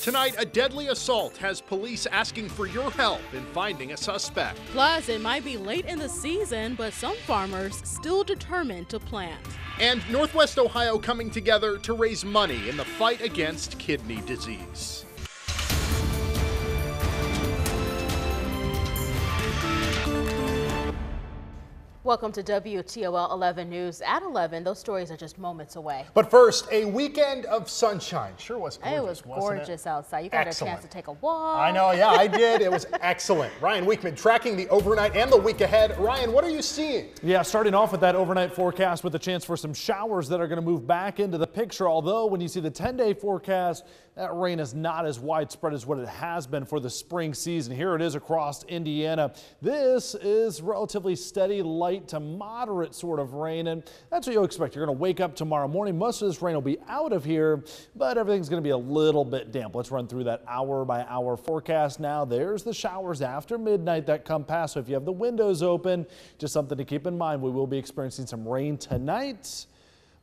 Tonight, a deadly assault has police asking for your help in finding a suspect. Plus, it might be late in the season, but some farmers still determined to plant. And Northwest Ohio coming together to raise money in the fight against kidney disease. Welcome to WTOL 11 News at 11. Those stories are just moments away. But first, a weekend of sunshine. Sure was gorgeous, It was gorgeous outside. You got a chance to take a walk. I know, yeah, I did. It was excellent. Ryan Weekman tracking the overnight and the week ahead. Ryan, what are you seeing? Yeah, starting off with that overnight forecast with a chance for some showers that are going to move back into the picture. Although when you see the 10-day forecast, that rain is not as widespread as what it has been for the spring season. Here it is across Indiana. This is relatively steady, light to moderate sort of rain, and that's what you'll expect. You're going to wake up tomorrow morning. Most of this rain will be out of here, but everything's going to be a little bit damp. Let's run through that hour by hour forecast now. There's the showers after midnight that come past. So if you have the windows open, just something to keep in mind. We will be experiencing some rain tonight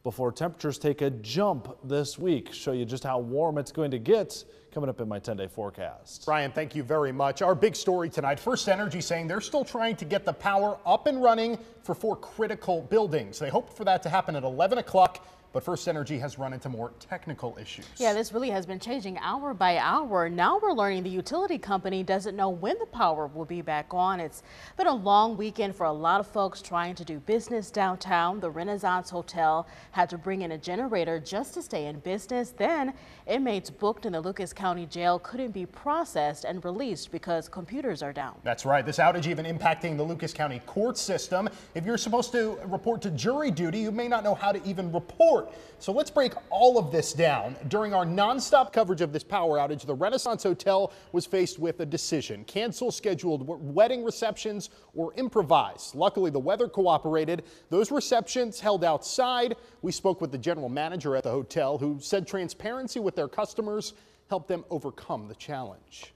before temperatures take a jump this week. Show you just how warm it's going to get coming up in my 10-day forecast. Brian, thank you very much. Our big story tonight, First Energy saying they're still trying to get the power up and running for 4 critical buildings. They hope for that to happen at 11 o'clock. But First Energy has run into more technical issues. Yeah, this really has been changing hour by hour. Now we're learning the utility company doesn't know when the power will be back on. It's been a long weekend for a lot of folks trying to do business downtown. The Renaissance Hotel had to bring in a generator just to stay in business. Then inmates booked in the Lucas County Jail couldn't be processed and released because computers are down. That's right. This outage even impacting the Lucas County court system. If you're supposed to report to jury duty, you may not know how to even report. So let's break all of this down. During our nonstop coverage of this power outage, the Renaissance Hotel was faced with a decision: cancel scheduled wedding receptions or improvise. Luckily, the weather cooperated. Those receptions held outside. We spoke with the general manager at the hotel, who said transparency with their customers helped them overcome the challenge.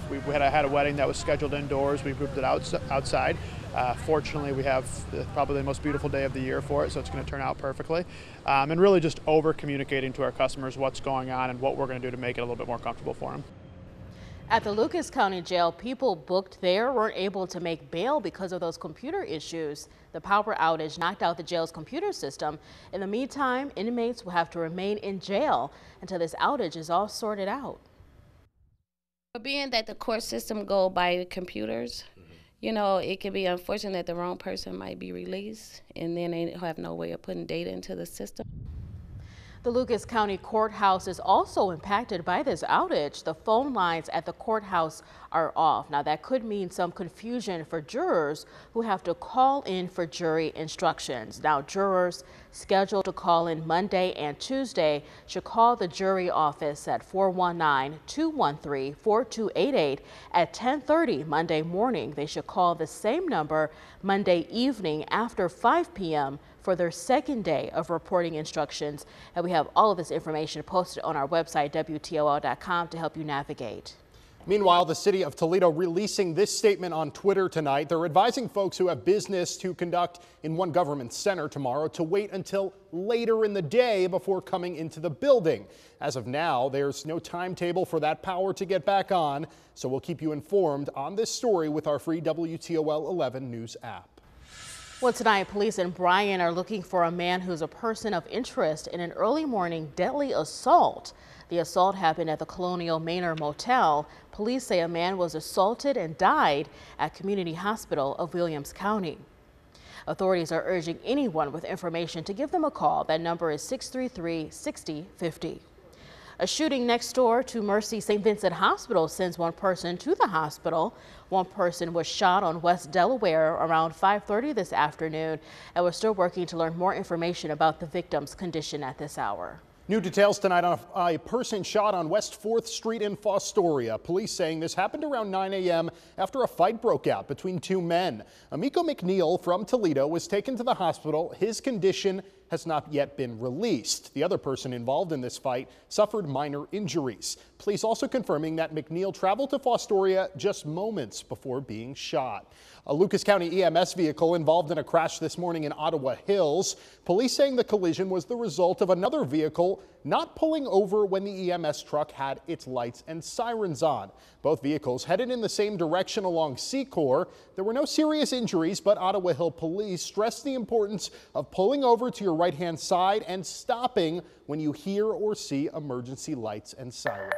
We had a wedding that was scheduled indoors. We moved it outside. Fortunately, we have probably the most beautiful day of the year for it, so it's going to turn out perfectly. And really just over communicating to our customers what's going on and what we're going to do to make it a little bit more comfortable for them. At the Lucas County Jail, people booked there weren't able to make bail because of those computer issues. The power outage knocked out the jail's computer system. In the meantime, inmates will have to remain in jail until this outage is all sorted out. Being that the court system go by computers, you know, it could be unfortunate that the wrong person might be released and then they have no way of putting data into the system. The Lucas County Courthouse is also impacted by this outage. The phone lines at the courthouse are off. Now that could mean some confusion for jurors who have to call in for jury instructions. Now jurors scheduled to call in Monday and Tuesday should call the jury office at 419-213-4288 at 10:30 Monday morning. They should call the same number Monday evening after 5 p.m. for their second day of reporting instructions. And we have all of this information posted on our website, WTOL.com, to help you navigate. Meanwhile, the city of Toledo releasing this statement on Twitter tonight. They're advising folks who have business to conduct in one government center tomorrow to wait until later in the day before coming into the building. As of now, there's no timetable for that power to get back on, so we'll keep you informed on this story with our free WTOL 11 News app. Well, tonight, police in Bryan are looking for a man who's a person of interest in an early morning deadly assault. The assault happened at the Colonial Manor Motel. Police say a man was assaulted and died at Community Hospital of Williams County. Authorities are urging anyone with information to give them a call. That number is 633-6050. A shooting next door to Mercy St. Vincent Hospital sends one person to the hospital. One person was shot on West Delaware around 5:30 this afternoon, and we're still working to learn more information about the victim's condition at this hour. New details tonight on a person shot on West 4th Street in Fostoria. Police saying this happened around 9 a.m. after a fight broke out between 2 men. Amico McNeil from Toledo was taken to the hospital. His condition has not yet been released. The other person involved in this fight suffered minor injuries. Police also confirming that McNeil traveled to Fostoria just moments before being shot. A Lucas County EMS vehicle involved in a crash this morning in Ottawa Hills. Police saying the collision was the result of another vehicle not pulling over when the EMS truck had its lights and sirens on. Both vehicles headed in the same direction along Secor. There were no serious injuries, but Ottawa Hill Police stressed the importance of pulling over to your right-hand side and stopping when you hear or see emergency lights and sirens.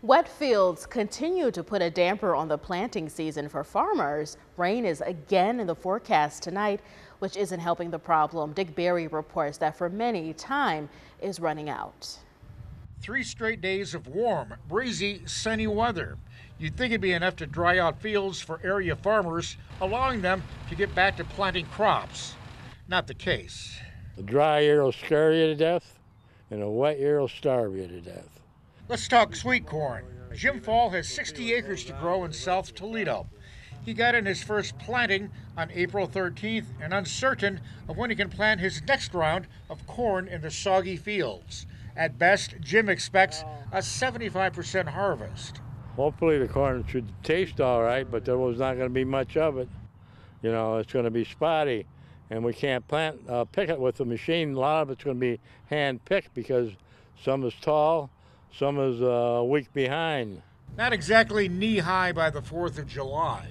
Wet fields continue to put a damper on the planting season for farmers. Rain is again in the forecast tonight, which isn't helping the problem. Dick Berry reports that for many, time is running out. 3 straight days of warm, breezy, sunny weather. You'd think it'd be enough to dry out fields for area farmers, allowing them to get back to planting crops. Not the case. A dry year will scare you to death, and a wet year will starve you to death. Let's talk sweet corn. Jim Fall has 60 acres to grow in South Toledo. He got in his first planting on April 13th and uncertain of when he can plant his next round of corn in the soggy fields. At best, Jim expects a 75% harvest. Hopefully the corn should taste all right, but there was not going to be much of it. You know, it's going to be spotty, and we can't pick it with the machine. A lot of it's going to be hand-picked because some is tall, some is a week behind. Not exactly knee-high by the 4th of July.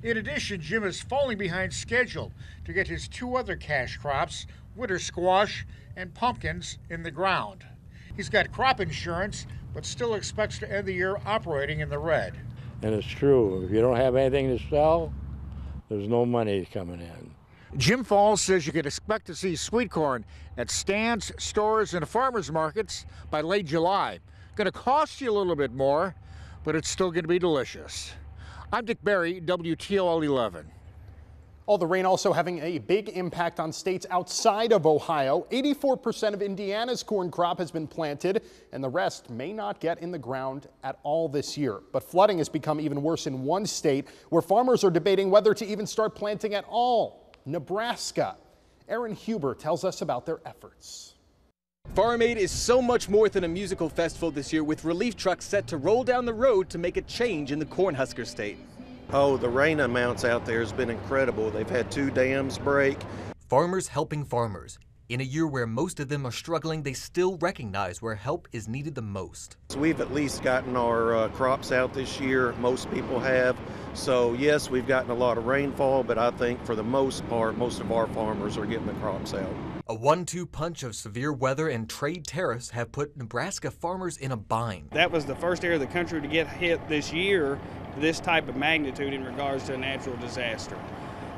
In addition, Jim is falling behind schedule to get his 2 other cash crops, winter squash and pumpkins, in the ground. He's got crop insurance, but still expects to end the year operating in the red. And it's true. If you don't have anything to sell, there's no money coming in. Jim Falls says you can expect to see sweet corn at stands, stores, and farmers markets by late July. Going to cost you a little bit more, but it's still going to be delicious. I'm Dick Berry, WTOL 11. All the rain also having a big impact on states outside of Ohio. 84% of Indiana's corn crop has been planted, and the rest may not get in the ground at all this year. But flooding has become even worse in one state where farmers are debating whether to even start planting at all: Nebraska. Aaron Huber tells us about their efforts. Farm Aid is so much more than a musical festival this year, with relief trucks set to roll down the road to make a change in the Cornhusker state. Oh, the rain amounts out there has been incredible. They've had 2 dams break. Farmers helping farmers. In a year where most of them are struggling, they still recognize where help is needed the most. So we've at least gotten our crops out this year. Most people have. So yes, we've gotten a lot of rainfall, but I think for the most part, most of our farmers are getting the crops out. A 1-2 punch of severe weather and trade tariffs have put Nebraska farmers in a bind. That was the first area of the country to get hit this year, this type of magnitude in regards to a natural disaster.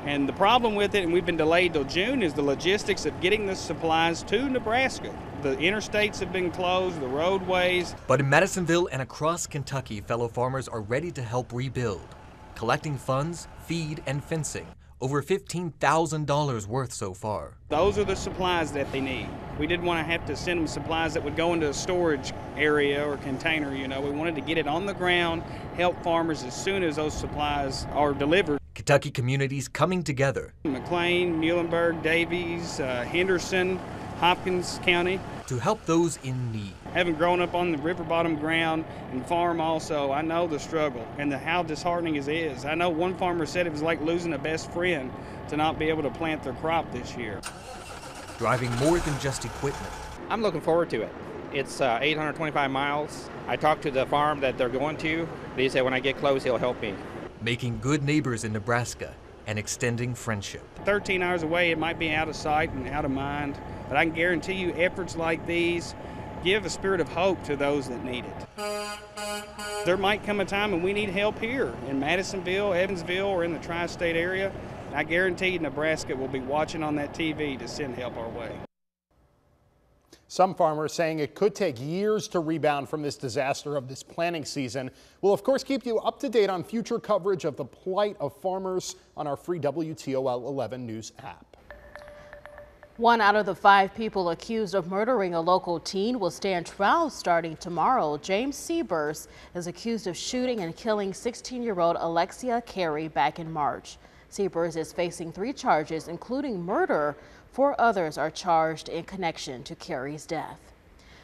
And the problem with it, and we've been delayed till June, is the logistics of getting the supplies to Nebraska. The interstates have been closed, the roadways. But in Madisonville and across Kentucky, fellow farmers are ready to help rebuild, collecting funds, feed, and fencing. Over $15,000 worth so far. Those are the supplies that they need. We didn't want to have to send them supplies that would go into a storage area or container, you know. We wanted to get it on the ground, help farmers as soon as those supplies are delivered. Kentucky communities coming together. McLean, Muhlenberg, Davies, Henderson, Hopkins County. To help those in need. Having grown up on the river bottom ground and farm also, I know the struggle and how disheartening it is. I know one farmer said it was like losing a best friend to not be able to plant their crop this year. Driving more than just equipment. I'm looking forward to it. It's 825 miles. I talked to the farm that they're going to. He said when I get close, he'll help me. Making good neighbors in Nebraska and extending friendship. 13 hours away, it might be out of sight and out of mind, but I can guarantee you efforts like these give a spirit of hope to those that need it. There might come a time when we need help here in Madisonville, Evansville, or in the tri-state area. I guarantee you Nebraska will be watching on that TV to send help our way. Some farmers saying it could take years to rebound from this disaster of this planting season. We'll of course keep you up to date on future coverage of the plight of farmers on our free WTOL 11 News app. 1 out of the 5 people accused of murdering a local teen will stand trial starting tomorrow. James Seabers is accused of shooting and killing 16-year-old Alexia Carey back in March. Seabers is facing 3 charges, including murder. 4 others are charged in connection to Carey's death.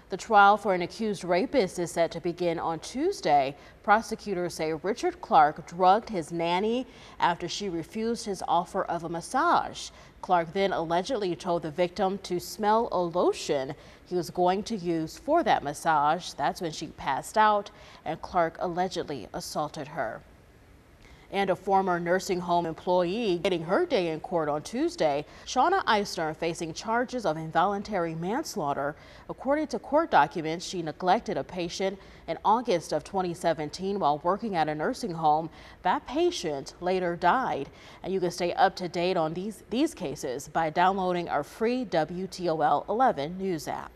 The trial for an accused rapist is set to begin on Tuesday. Prosecutors say Richard Clark drugged his nanny after she refused his offer of a massage. Clark then allegedly told the victim to smell a lotion he was going to use for that massage. That's when she passed out, and Clark allegedly assaulted her. And a former nursing home employee getting her day in court on Tuesday. Shauna Eisner facing charges of involuntary manslaughter. According to court documents, she neglected a patient in August of 2017 while working at a nursing home. That patient later died. And you can stay up to date on these cases by downloading our free WTOL 11 news app.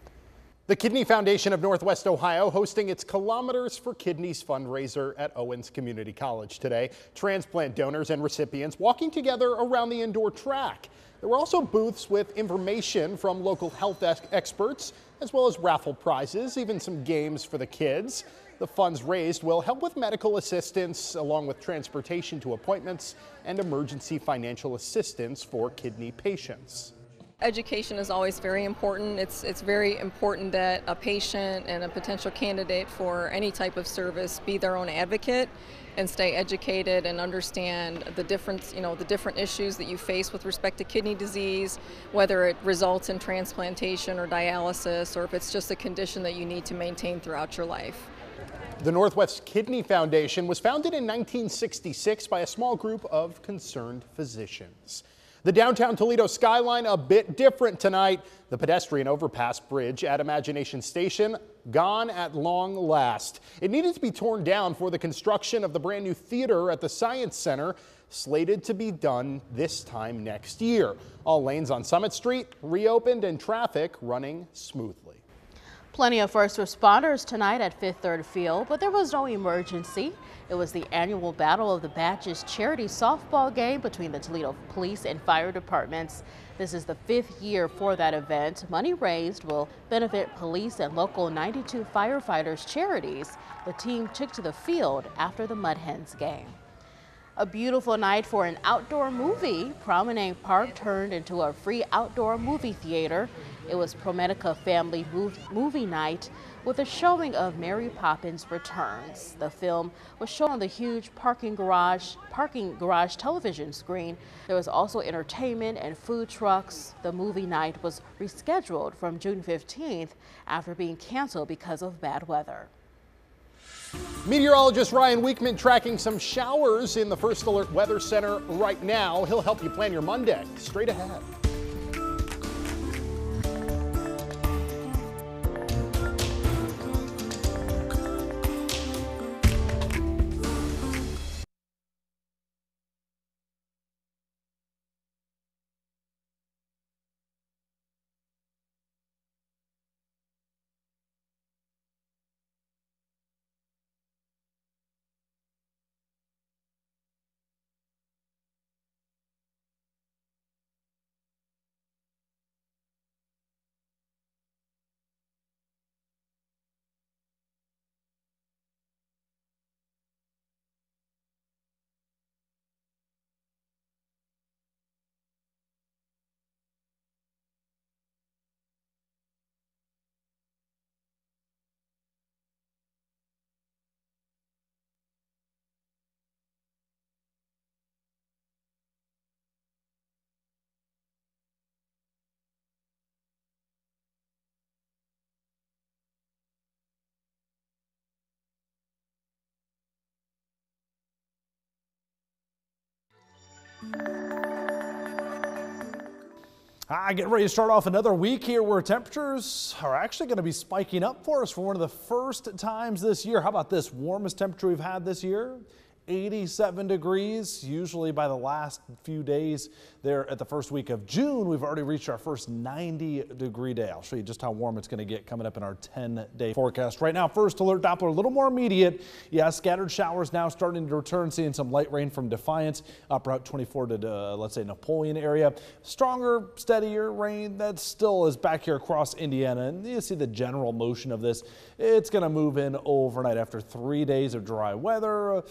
The Kidney Foundation of Northwest Ohio hosting its Kilometers for Kidneys fundraiser at Owens Community College today. Transplant donors and recipients walking together around the indoor track. There were also booths with information from local health experts, as well as raffle prizes, even some games for the kids. The funds raised will help with medical assistance, along with transportation to appointments and emergency financial assistance for kidney patients. Education is always very important. It's very important that a patient and a potential candidate for any type of service be their own advocate and stay educated and understand the difference, the different issues that you face with respect to kidney disease, whether it results in transplantation or dialysis, or if it's just a condition that you need to maintain throughout your life. The Northwest Kidney Foundation was founded in 1966 by a small group of concerned physicians. The downtown Toledo skyline a bit different tonight. The pedestrian overpass bridge at Imagination Station gone at long last. It needed to be torn down for the construction of the brand new theater at the Science Center, slated to be done this time next year. All lanes on Summit Street reopened and traffic running smoothly. Plenty of first responders tonight at Fifth Third Field, but there was no emergency. It was the annual Battle of the Batches charity softball game between the Toledo Police and Fire Departments. This is the 5th year for that event. Money raised will benefit police and local 92 firefighters charities. The team took to the field after the Mud Hens game. A beautiful night for an outdoor movie. Promenade Park turned into a free outdoor movie theater. It was ProMedica Family Movie Night with a showing of Mary Poppins Returns. The film was shown on the huge parking garage television screen. There was also entertainment and food trucks. The movie night was rescheduled from June 15th after being canceled because of bad weather. Meteorologist Ryan Weekman tracking some showers in the First Alert Weather Center right now. He'll help you plan your Monday. Straight ahead. Getting ready to start off another week here where temperatures are actually going to be spiking up for us for one of the first times this year. How about this? Warmest temperature we've had this year, 87 degrees. Usually by the last few days there at the first week of June, we've already reached our first 90-degree day. I'll show you just how warm it's going to get coming up in our 10-day forecast. Right now, First Alert Doppler, a little more immediate. Yeah, scattered showers now starting to return, seeing some light rain from Defiance up Route 24 to, let's say, Napoleon area. Stronger, steadier rain that still is back here across Indiana. And you see the general motion of this. It's going to move in overnight after 3 days of dry weather.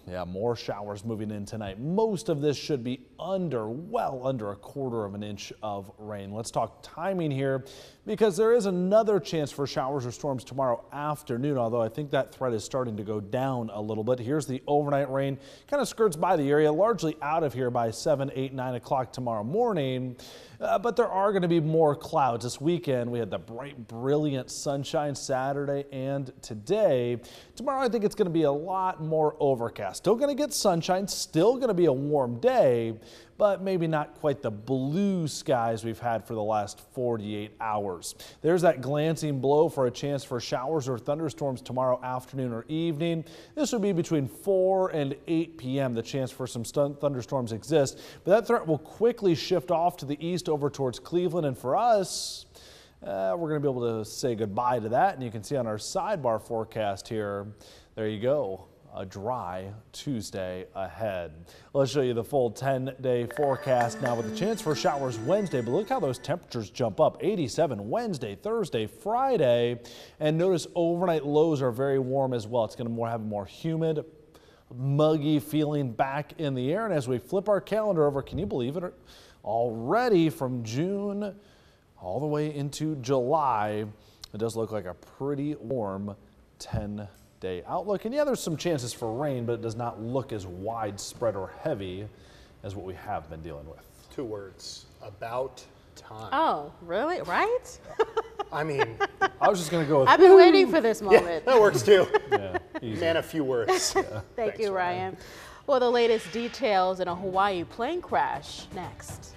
Yeah, more showers moving in tonight. Most of this should be well under a quarter of an inch of rain. Let's talk timing here because there is another chance for showers or storms tomorrow afternoon, although I think that threat is starting to go down a little bit. Here's the overnight rain. Kind of skirts by the area, largely out of here by 7, 8, 9 o'clock tomorrow morning. But there are going to be more clouds this weekend. We had the bright, brilliant sunshine Saturday and today. Tomorrow, I think it's going to be a lot more overcast. Still going to get sunshine, still going to be a warm day, but maybe not quite the blue skies we've had for the last 48 hours. There's that glancing blow for a chance for showers or thunderstorms tomorrow afternoon or evening. This would be between 4 and 8 p.m. The chance for some thunderstorms exists, but that threat will quickly shift off to the east over towards Cleveland, and for us, we're going to be able to say goodbye to that, and you can see on our sidebar forecast here, there you go. A dry Tuesday ahead. Let's show you the full 10-day forecast now with a chance for showers Wednesday, but look how those temperatures jump up. 87 Wednesday, Thursday, Friday, and notice overnight lows are very warm as well. It's going to have a more humid, muggy feeling back in the air, and as we flip our calendar over, can you believe it? Already from June all the way into July, it does look like a pretty warm 10-day outlook. And yeah, there's some chances for rain, but it does not look as widespread or heavy as what we have been dealing with. 2 words, about time. Oh, really? Right? I mean, I was just going to go with I've been waiting for this moment. Yeah, that works too. Yeah, easy. Man, a few words. Yeah. Thanks, you, Ryan. Well, the latest details in a Hawaii plane crash next.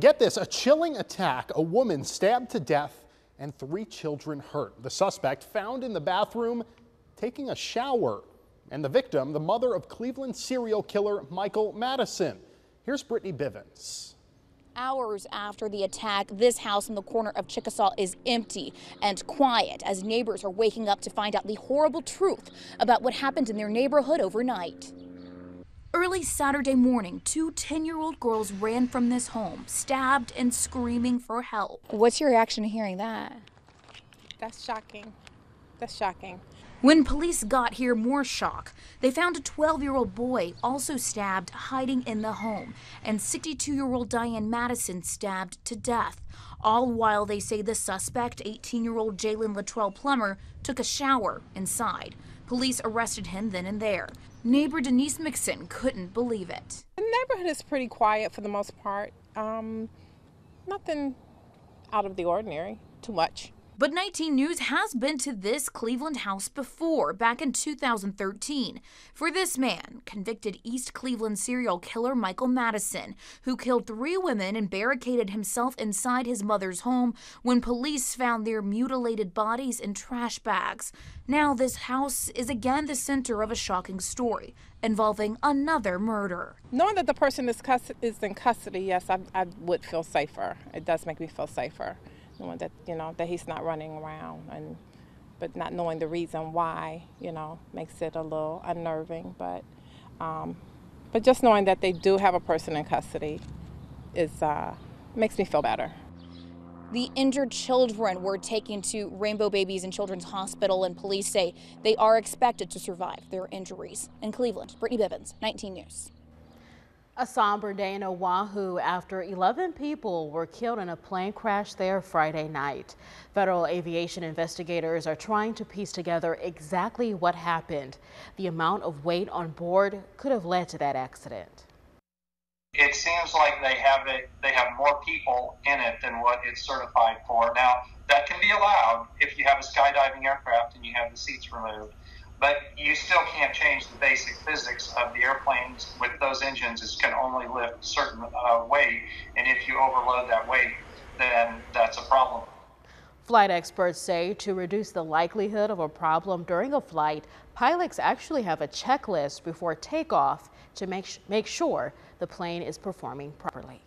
Get this, a chilling attack, a woman stabbed to death and 3 children hurt. The suspect found in the bathroom taking a shower. And the victim, the mother of Cleveland serial killer Michael Madison. Here's Brittany Bivens. Hours after the attack, this house in the corner of Chickasaw is empty and quiet as neighbors are waking up to find out the horrible truth about what happened in their neighborhood overnight. Early Saturday morning, two 10-year-old girls ran from this home, stabbed and screaming for help. What's your reaction to hearing that? That's shocking. That's shocking. When police got here, more shock. They found a 12-year-old boy also stabbed, hiding in the home, and 62-year-old Diane Madison stabbed to death. All while they say the suspect, 18-year-old Jalen Latrell Plummer, took a shower inside. Police arrested him then and there. Neighbor Denise Mixon couldn't believe it. The neighborhood is pretty quiet for the most part. Nothing out of the ordinary, too much. But 19 News has been to this Cleveland house before, back in 2013, for this man, convicted East Cleveland serial killer Michael Madison, who killed 3 women and barricaded himself inside his mother's home when police found their mutilated bodies in trash bags. Now this house is again the center of a shocking story involving another murder. Knowing that the person is in custody, yes, I would feel safer. It does make me feel safer. Knowing that, that he's not running around, but not knowing the reason why, makes it a little unnerving. But just knowing that they do have a person in custody makes me feel better. The injured children were taken to Rainbow Babies and Children's Hospital, and police say they are expected to survive their injuries. In Cleveland, Brittany Bivens, 19 News. A somber day in Oahu after 11 people were killed in a plane crash there Friday night. Federal aviation investigators are trying to piece together exactly what happened. The amount of weight on board could have led to that accident. It seems like they have more people in it than what it's certified for. Now, that can be allowed if you have a skydiving aircraft and you have the seats removed. But you still can't change the basic physics of the airplanes with those engines. It can only lift a certain weight, and if you overload that weight, then that's a problem. Flight experts say to reduce the likelihood of a problem during a flight, pilots actually have a checklist before takeoff to make sure the plane is performing properly.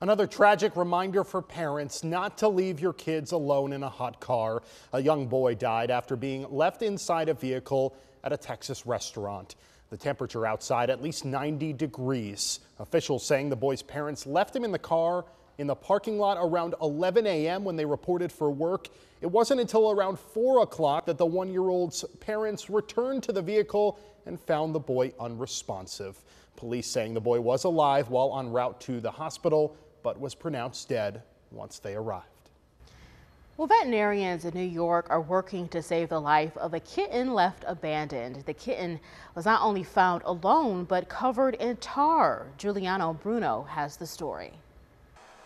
Another tragic reminder for parents not to leave your kids alone in a hot car. A young boy died after being left inside a vehicle at a Texas restaurant. The temperature outside at least 90 degrees. Officials saying the boy's parents left him in the car in the parking lot around 11 a.m. when they reported for work. It wasn't until around 4 o'clock that the 1-year-old's parents returned to the vehicle and found the boy unresponsive. Police saying the boy was alive while en route to the hospital, but was pronounced dead once they arrived. Well, veterinarians in New York are working to save the life of a kitten left abandoned. The kitten was not only found alone, but covered in tar. Giuliano Bruno has the story.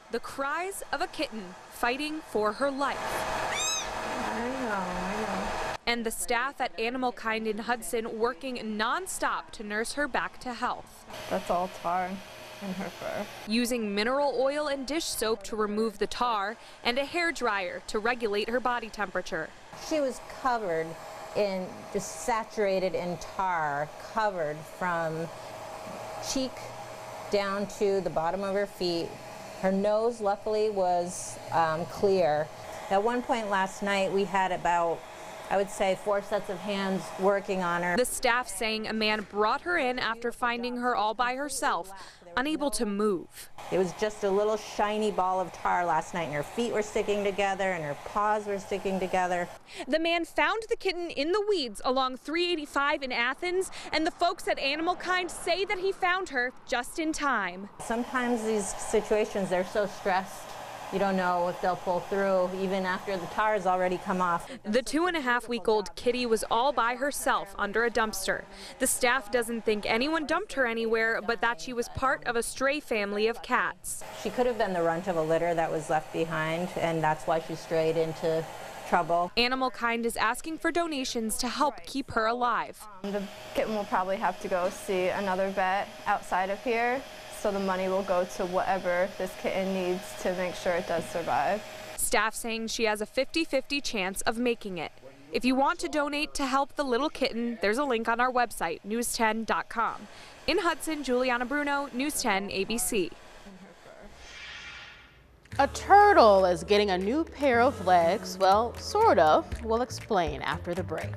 The cries of a kitten fighting for her life. I know. And the staff at Animal Kind in Hudson working nonstop to nurse her back to health. That's all tar in her fur. Using mineral oil and dish soap to remove the tar and a hair dryer to regulate her body temperature. She was covered in, just saturated in tar, covered from cheek down to the bottom of her feet. Her nose, luckily, was clear. At one point last night, we had about, I would say, 4 sets of hands working on her. The staff saying a man brought her in after finding her all by herself, unable to move. It was just a little shiny ball of tar last night, and her feet were sticking together and her paws were sticking together. The man found the kitten in the weeds along 385 in Athens, and the folks at Animal Kind say that he found her just in time. Sometimes these situations, they're so stressed, you don't know if they'll pull through even after the tar has already come off. The 2.5-week-old kitty was all by herself under a dumpster. The staff doesn't think anyone dumped her anywhere, but that she was part of a stray family of cats. She could have been the runt of a litter that was left behind, and that's why she strayed into trouble. Animal Kind is asking for donations to help keep her alive. The kitten will probably have to go see another vet outside of here, so the money will go to whatever this kitten needs to make sure it does survive. Staff saying she has a 50-50 chance of making it. If you want to donate to help the little kitten, there's a link on our website, news10.com. In Hudson, Juliana Bruno, News 10 ABC. A turtle is getting a new pair of legs. Well, sort of. We'll explain after the break.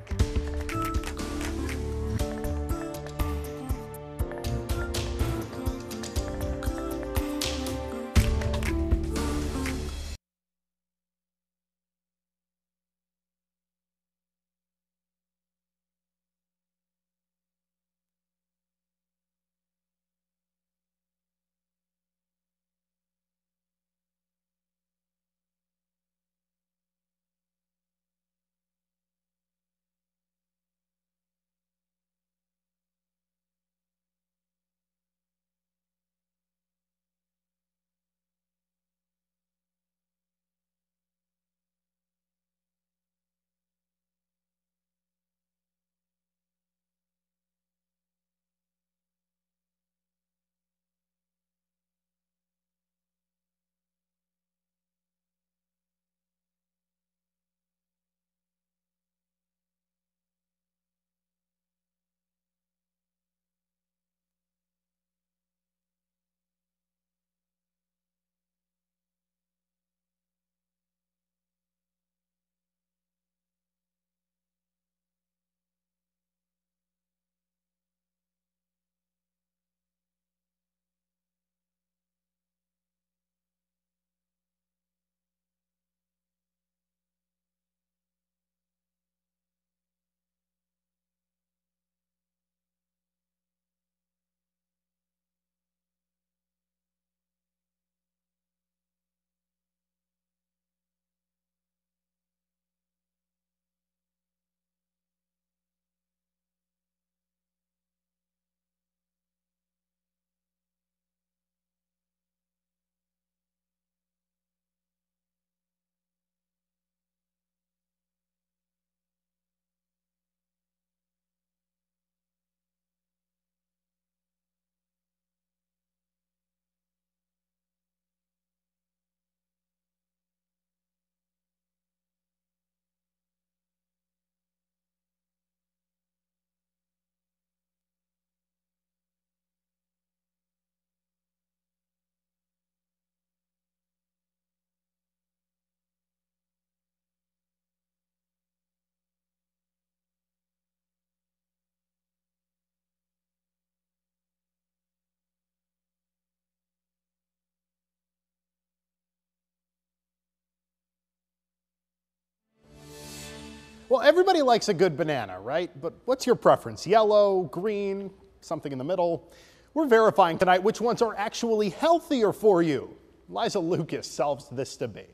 Well, everybody likes a good banana, right? But what's your preference? Yellow, green, something in the middle? We're verifying tonight which ones are actually healthier for you. Liza Lucas solves this debate.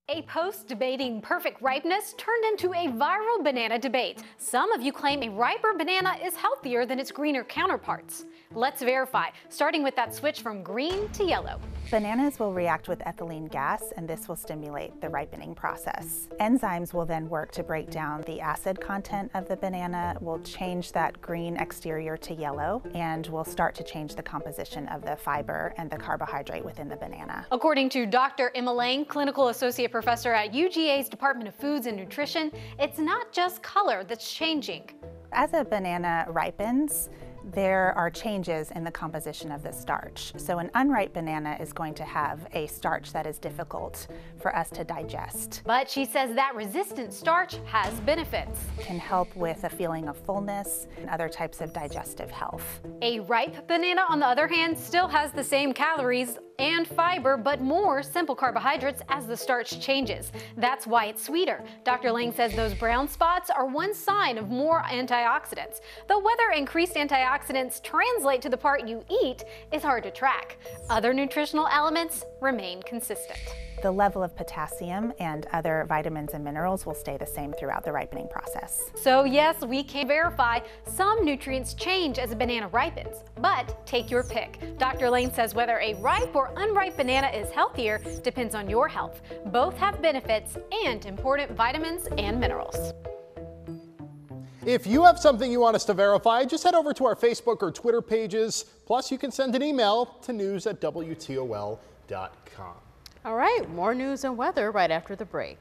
A post debating perfect ripeness turned into a viral banana debate. Some of you claim a riper banana is healthier than its greener counterparts. Let's verify, starting with that switch from green to yellow. Bananas will react with ethylene gas, and this will stimulate the ripening process. Enzymes will then work to break down the acid content of the banana, will change that green exterior to yellow, and will start to change the composition of the fiber and the carbohydrate within the banana. According to Dr. Emma Lang, clinical associate professor at UGA's Department of Foods and Nutrition, it's not just color that's changing. As a banana ripens, there are changes in the composition of the starch. So an unripe banana is going to have a starch that is difficult for us to digest. But she says that resistant starch has benefits. It can help with a feeling of fullness and other types of digestive health. A ripe banana, on the other hand, still has the same calories and fiber, but more simple carbohydrates as the starch changes. That's why it's sweeter. Dr. Lang says those brown spots are one sign of more antioxidants. Though whether increased antioxidants translate to the part you eat is hard to track. Other nutritional elements remain consistent. The level of potassium and other vitamins and minerals will stay the same throughout the ripening process. So yes, we can verify some nutrients change as a banana ripens, but take your pick. Dr. Lane says whether a ripe or unripe banana is healthier depends on your health. Both have benefits and important vitamins and minerals. If you have something you want us to verify, just head over to our Facebook or Twitter pages. Plus, you can send an email to news@WTOL.com. All right, more news and weather right after the break.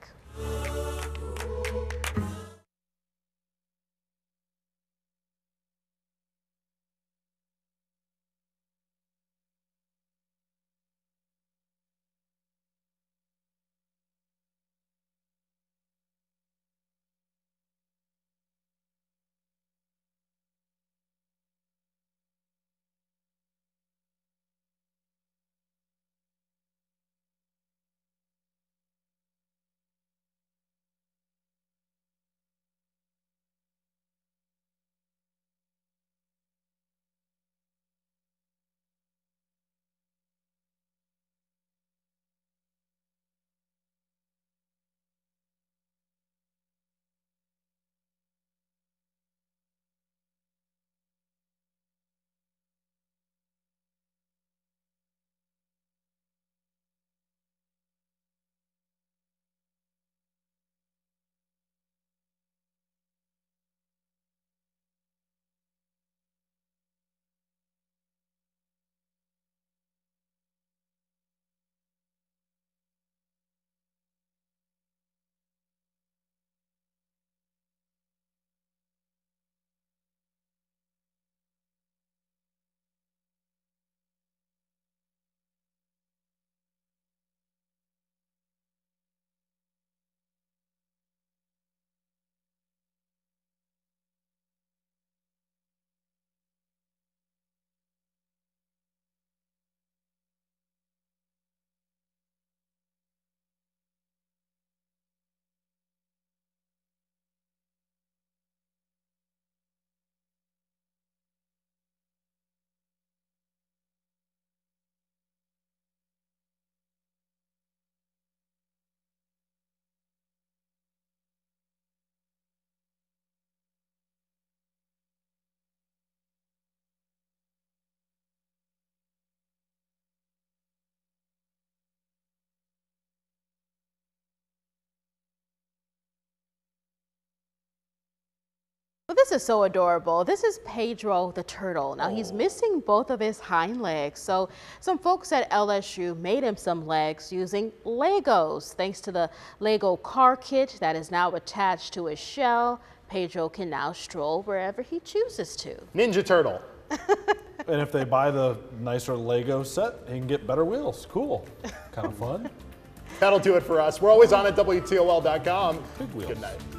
This is so adorable. This is Pedro the turtle. Now he's missing both of his hind legs. So some folks at LSU made him some legs using Legos. Thanks to the Lego car kit that is now attached to his shell, Pedro can now stroll wherever he chooses to. Ninja Turtle. And if they buy the nicer Lego set, he can get better wheels. Cool. Kind of fun. That'll do it for us. We're always on at WTOL.com. Big wheels. Good night.